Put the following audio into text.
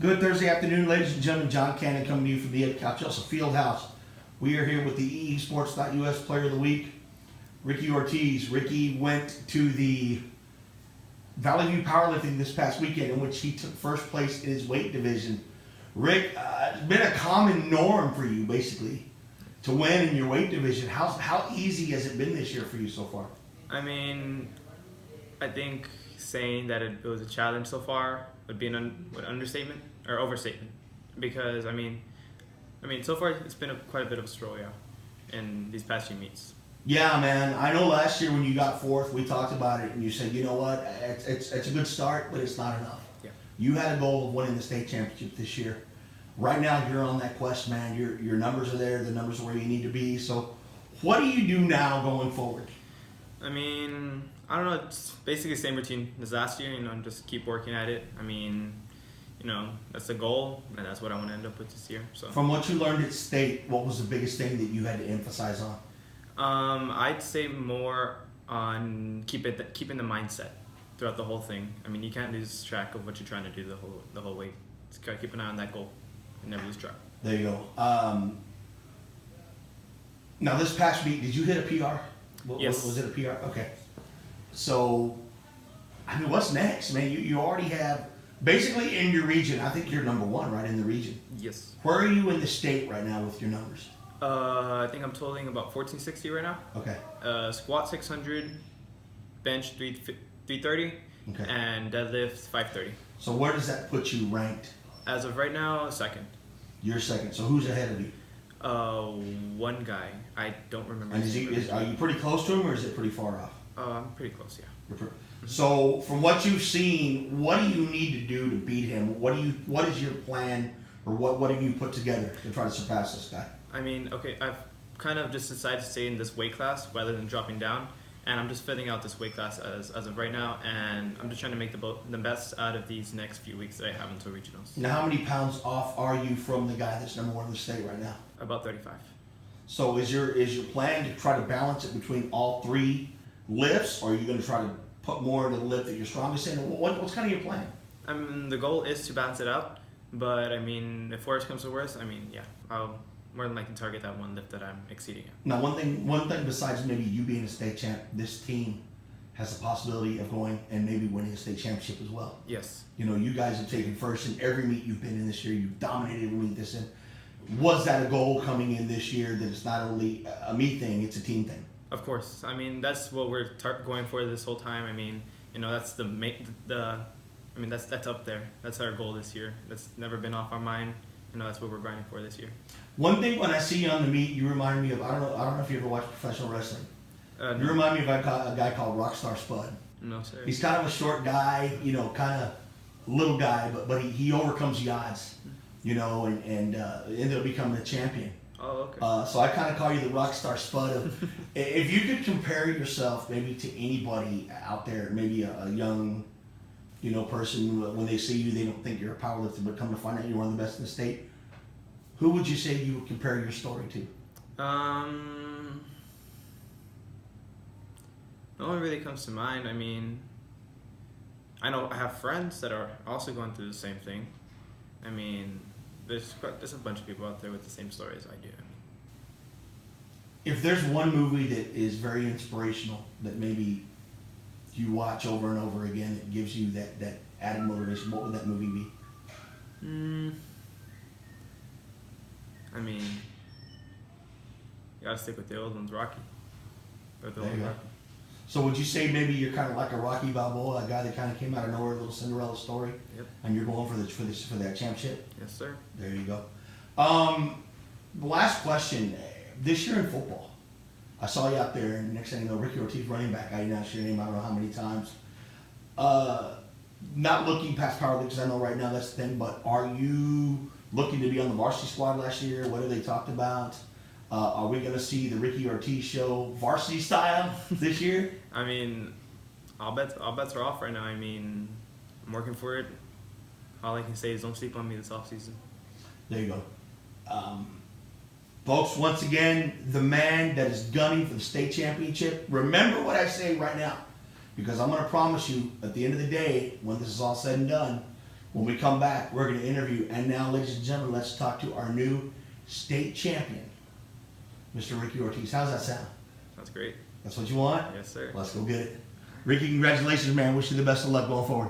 Good Thursday afternoon, ladies and gentlemen. John Cannon coming to you from the Ed Calchelsa Fieldhouse. We are here with the eSports.us Player of the Week, Ricky Ortiz. Ricky went to the Valley View Powerlifting this past weekend, in which he took first place in his weight division. Rick, it's been a common norm for you, basically, to win in your weight division. How easy has it been this year for you so far? I mean, I think saying that it was a challenge so far would be an understatement or overstatement, because I mean, so far it's been quite a bit of a stroll, yeah, in these past few meets. Yeah, man. I know last year when you got fourth, we talked about it, and you said, you know what, it's a good start, but it's not enough. Yeah. You had a goal of winning the state championship this year. Right now, you're on that quest, man. Your numbers are there. The numbers are where you need to be. So, what do you do now going forward? I mean, I don't know. It's basically the same routine as last year. Just keep working at it. I mean, that's the goal, and that's what I want to end up with this year. So, from what you learned at state, what was the biggest thing that you had to emphasize on? I'd say more on keeping the mindset throughout the whole thing. I mean, you can't lose track of what you're trying to do the whole way. Just gotta keep an eye on that goal and never lose track. There you go. Now, this past week, did you hit a PR? Yes. Was it a PR? Okay. So, I mean, what's next, man? You already have, basically in your region, I think you're number one, right, in the region. Yes. Where are you in the state right now with your numbers? I think I'm totaling about 1460 right now. Okay. Squat 600, bench 330, Okay. and deadlift 530. So where does that put you ranked? As of right now, second. You're second. So who's ahead of you? One guy. I don't remember. And his name. are you pretty close to him, or is it pretty far off? I'm pretty close, yeah. So from what you've seen, what do you need to do to beat him? What is your plan, or what have you put together to try to surpass this guy? I mean, okay, I've kind of just decided to stay in this weight class rather than dropping down, and I'm just filling out this weight class as of right now, and I'm just trying to make the best out of these next few weeks that I have until regionals. Now, how many pounds off are you from the guy that's number one in the state right now? About 35. So is your plan to try to balance it between all three lifts, or are you going to try to put more into the lift that you're strongest in? What's kind of your plan? I mean, the goal is to balance it out, but I mean, if worse comes to worse, I mean, yeah, I'll more than likely target that one lift that I'm exceeding at. Now, one thing besides maybe you being a state champ, this team has the possibility of going and maybe winning a state championship as well. Yes. You guys have taken first in every meet you've been in this year. You've dominated every meet this in. Was that a goal coming in this year, that it's not only a me thing, it's a team thing? Of course. I mean, that's what we're going for this whole time. I mean, that's that's up there. That's our goal this year. That's never been off our mind. That's what we're grinding for this year. One thing, when I see you on the meet, you remind me of, I don't know if you ever watched professional wrestling. No. You remind me of a guy called Rockstar Spud. No, sir. He's kind of a short guy, kind of little guy, but he overcomes the odds, and ended up becoming a champion. Oh, okay. So I kind of call you the Rockstar Spud. If you could compare yourself maybe to anybody out there, maybe a young, person, when they see you, they don't think you're a powerlifter, but come to find out you're one of the best in the state, who would you say you would compare your story to? No one really comes to mind. I mean, I know I have friends that are also going through the same thing. I mean, there's a bunch of people out there with the same story as I do. If there's one movie that is very inspirational, that maybe you watch over and over again, that gives you that added motivation, what would that movie be? I mean, you gotta stick with the old ones, Rocky. There you go. So would you say maybe you're kind of like a Rocky Balboa, a guy that kind of came out of nowhere, a little Cinderella story? Yep. And you're going for that championship? Yes, sir. There you go. The last question, this year in football, I saw you out there, and next thing you know, Ricky Ortiz, running back, I announced your name I don't know how many times. Not looking past power leagues, I know right now that's the thing, but are you looking to be on the varsity squad last year? What have they talked about? Are we going to see the Ricky Ortiz show varsity style this year? I mean, all bets are off right now. I mean, I'm working for it. All I can say is don't sleep on me this offseason. There you go. Folks, once again, the man that is gunning for the state championship. Remember what I say right now, because I'm going to promise you, at the end of the day, when this is all said and done, When we come back, we're going to interview. And now, ladies and gentlemen, let's talk to our new state champion, Mr. Ricky Ortiz. How's that sound? That's great. That's what you want? Yes, sir. Let's go get it. Ricky, congratulations, man. Wish you the best of luck going forward.